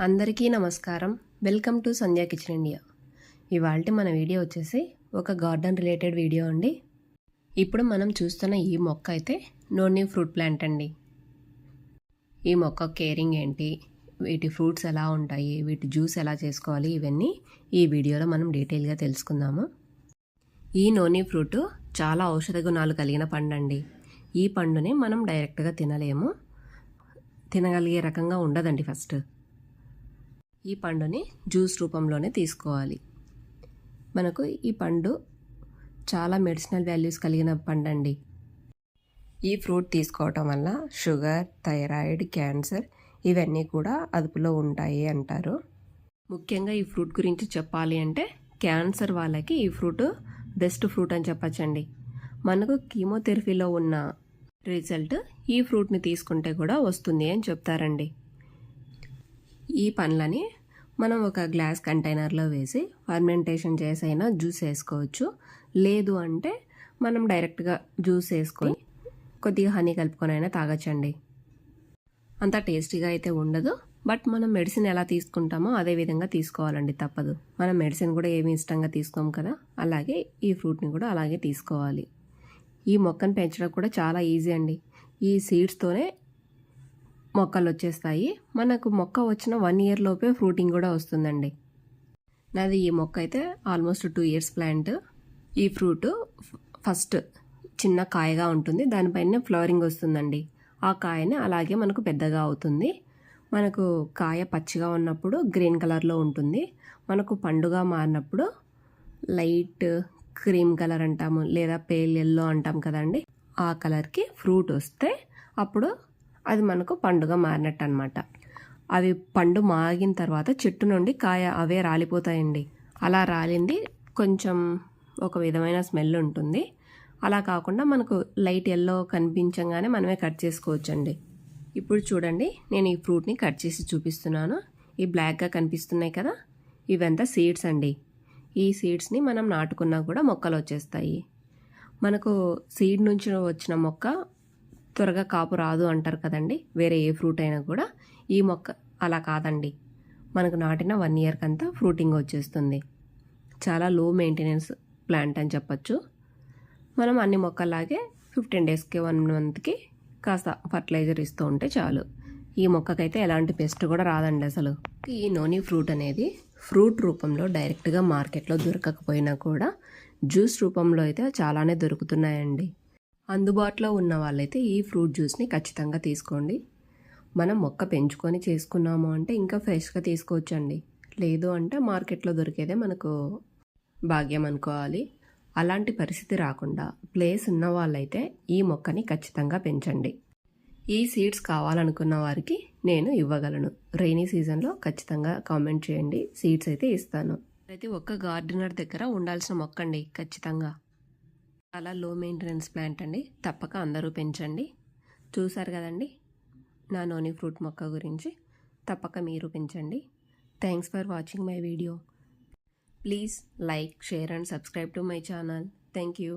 అందరికీ నమస్కారం. Welcome to Sandhya kitchen India. ఇవాల్టి మన వీడియో వచ్చేసి ఒక గార్డెన్ రిలేటెడ్ వీడియో అండి. ఇప్పుడు మనం చూస్తున్న ఈ మొక్క అయితే నోని ఫ్రూట్ ప్లాంట్ అండి. ఈ మొక్క కేరింగ్ ఏంటి, వీటి ఫ్రూట్స్ ఎలా ఉంటాయి, వీటి జ్యూస్ ఎలా చేసుకోవాలి, ఇవన్నీ ఈ వీడియోలో మనం డీటెయిల్గా తెలుసుకుందాము. ఈ నోని ఫ్రూట్ చాలా ఔషధ గుణాలు కలిగిన పండు అండి. ఈ పండుని మనం డైరెక్ట్గా తినలేము, తినగలిగే రకంగా ఉండదండి. ఫస్ట్ ఈ పండుని జ్యూస్ రూపంలోనే తీసుకోవాలి. మనకు ఈ పండు చాలా మెడిసినల్ వాల్యూస్ కలిగిన పండు అండి. ఈ ఫ్రూట్ తీసుకోవటం వల్ల షుగర్, థైరాయిడ్, క్యాన్సర్ ఇవన్నీ కూడా అదుపులో ఉంటాయి అంటారు. ముఖ్యంగా ఈ ఫ్రూట్ గురించి చెప్పాలి అంటే క్యాన్సర్ వాళ్ళకి ఈ ఫ్రూట్ బెస్ట్ ఫ్రూట్ అని చెప్పచ్చండి. మనకు కీమోథెరపీలో ఉన్న రిజల్ట్ ఈ ఫ్రూట్ని తీసుకుంటే కూడా వస్తుంది అని చెప్తారండి. ఈ పండ్లని మనం ఒక గ్లాస్ కంటైనర్లో వేసి ఫర్మెంటేషన్ చేసైనా జ్యూస్ వేసుకోవచ్చు. లేదు అంటే మనం డైరెక్ట్గా జ్యూస్ వేసుకొని కొద్దిగా హనీ కలుపుకొని అయినా తాగొచ్చండి. అంత టేస్టీగా అయితే ఉండదు, బట్ మనం మెడిసిన్ ఎలా తీసుకుంటామో అదే విధంగా తీసుకోవాలండి, తప్పదు. మనం మెడిసిన్ కూడా ఏమి ఇష్టంగా తీసుకోము కదా, అలాగే ఈ ఫ్రూట్ని కూడా అలాగే తీసుకోవాలి. ఈ మొక్కను పెంచడం కూడా చాలా ఈజీ అండి. ఈ సీడ్స్తోనే మొక్కలు వచ్చేస్తాయి. మనకు మొక్క వచ్చిన 1 year లోపే ఫ్రూటింగ్ కూడా వస్తుందండి. నాది ఈ మొక్క అయితే ఆల్మోస్ట్ 2 years ప్లాంట్. ఈ ఫ్రూట్ ఫస్ట్ చిన్న కాయగా ఉంటుంది, దానిపైన ఫ్లవరింగ్ వస్తుందండి. ఆ కాయని అలాగే మనకు పెద్దగా అవుతుంది. మనకు కాయ పచ్చిగా ఉన్నప్పుడు గ్రీన్ కలర్లో ఉంటుంది. మనకు పండుగ మారినప్పుడు లైట్ క్రీమ్ కలర్ అంటాము, లేదా పేల్ ఎల్లో అంటాం కదండి, ఆ కలర్కి ఫ్రూట్ వస్తే అప్పుడు అది మనకు పండుగ మారినట్టు అనమాట. అవి పండు మాగిన తర్వాత చెట్టు నుండి కాయ అవే రాలిపోతాయండి. అలా రాలింది కొంచెం ఒక విధమైన స్మెల్ ఉంటుంది. అలా కాకుండా మనకు లైట్ ఎల్లో కనిపించగానే మనమే కట్ చేసుకోవచ్చండి. ఇప్పుడు చూడండి, నేను ఈ ఫ్రూట్ని కట్ చేసి చూపిస్తున్నాను. ఈ బ్లాక్గా కనిపిస్తున్నాయి కదా, ఇవంతా సీడ్స్ అండి. ఈ సీడ్స్ని మనం నాటుకున్నా కూడా మొక్కలు వచ్చేస్తాయి. మనకు సీడ్ నుంచి వచ్చిన మొక్క త్వరగా కాపు రాదు అంటారు కదండి, వేరే ఏ ఫ్రూట్ అయినా కూడా. ఈ మొక్క అలా కాదండి, మనకు నాటిన 1 year కంతా ఫ్రూటింగ్ వచ్చేస్తుంది. చాలా లో మెయింటెనెన్స్ ప్లాంట్ అని చెప్పచ్చు. మనం అన్ని మొక్కలాగే 15 daysకి 1 monthకి కాస్త ఫర్టిలైజర్ ఇస్తూ ఉంటే చాలు. ఈ మొక్కకైతే ఎలాంటి పెస్ట్ కూడా రాదండి అసలు. ఈ నోని ఫ్రూట్ అనేది ఫ్రూట్ రూపంలో డైరెక్ట్గా మార్కెట్లో దొరకకపోయినా కూడా జ్యూస్ రూపంలో అయితే చాలానే దొరుకుతున్నాయండి. అందుబాటులో ఉన్న వాళ్ళైతే ఈ ఫ్రూట్ జ్యూస్ని ఖచ్చితంగా తీసుకోండి. మనం మొక్క పెంచుకొని చేసుకున్నాము అంటే ఇంకా ఫ్రెష్గా తీసుకోవచ్చండి. లేదు అంటే మార్కెట్లో దొరికేదే మనకు భాగ్యం అనుకోవాలి. అలాంటి పరిస్థితి రాకుండా ప్లేస్ ఉన్న వాళ్ళైతే ఈ మొక్కని ఖచ్చితంగా పెంచండి. ఈ సీడ్స్ కావాలనుకున్న వారికి నేను ఇవ్వగలను. రైనీ సీజన్లో ఖచ్చితంగా కామెంట్ చేయండి, సీడ్స్ అయితే ఇస్తాను. ప్రతి ఒక్క గార్డెనర్ దగ్గర ఉండాల్సిన మొక్క అండి ఖచ్చితంగా. చాలా లో మెయింటెనెన్స్ ప్లాంట్ అండి, తప్పక అందరూ పెంచండి. చూసారు కదండి నా నోని ఫ్రూట్ మొక్క గురించి, తప్పక మీరు పెంచండి. Thanks for watching my video. Please like, share and subscribe to my channel. Thank you.